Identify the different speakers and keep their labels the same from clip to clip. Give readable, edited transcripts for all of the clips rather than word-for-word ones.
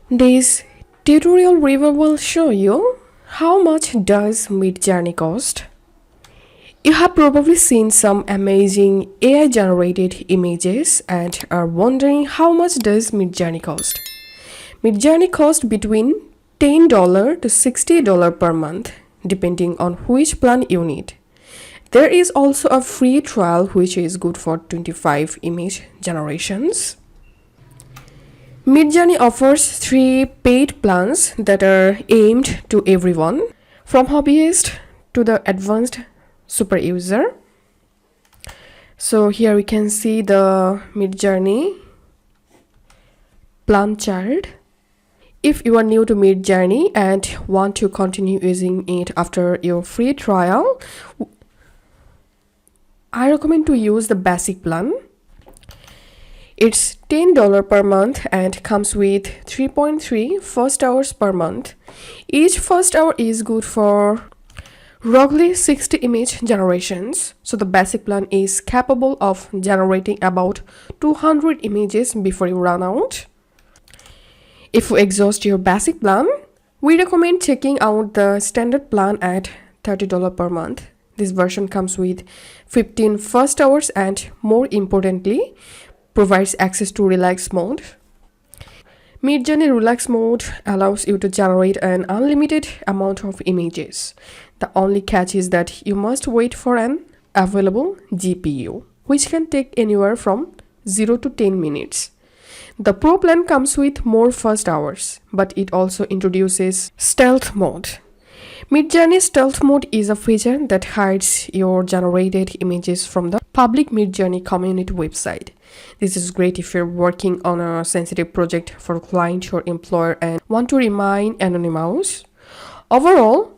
Speaker 1: This tutorial review will show you how much does MidJourney cost. You have probably seen some amazing AI generated images and are wondering how much does MidJourney cost. MidJourney costs between $10 to $60 per month depending on which plan you need. There is also a free trial which is good for 25 image generations. MidJourney offers 3 paid plans that are aimed to everyone, from hobbyist to the advanced super user. So here we can see the MidJourney plan chart. If you are new to MidJourney and want to continue using it after your free trial, I recommend to use the basic plan. It's $10 per month and comes with 3.3 first hours per month. Each first hour is good for roughly 60 image generations. So the basic plan is capable of generating about 200 images before you run out. If you exhaust your basic plan, we recommend checking out the standard plan at $30 per month. This version comes with 15 first hours and, more importantly, provides access to relax mode. MidJourney relax mode allows you to generate an unlimited amount of images. The only catch is that you must wait for an available GPU, which can take anywhere from 0 to 10 minutes. The Pro plan comes with more first hours, but it also introduces stealth mode. MidJourney stealth mode is a feature that hides your generated images from the public MidJourney community website. This is great if you're working on a sensitive project for a client or employer and want to remain anonymous. Overall,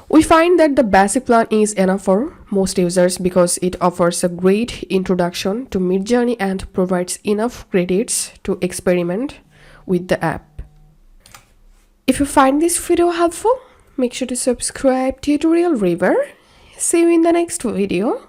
Speaker 1: we find that the basic plan is enough for most users because it offers a great introduction to MidJourney and provides enough credits to experiment with the app. If you find this video helpful, make sure to subscribe Tutorial River. See you in the next video.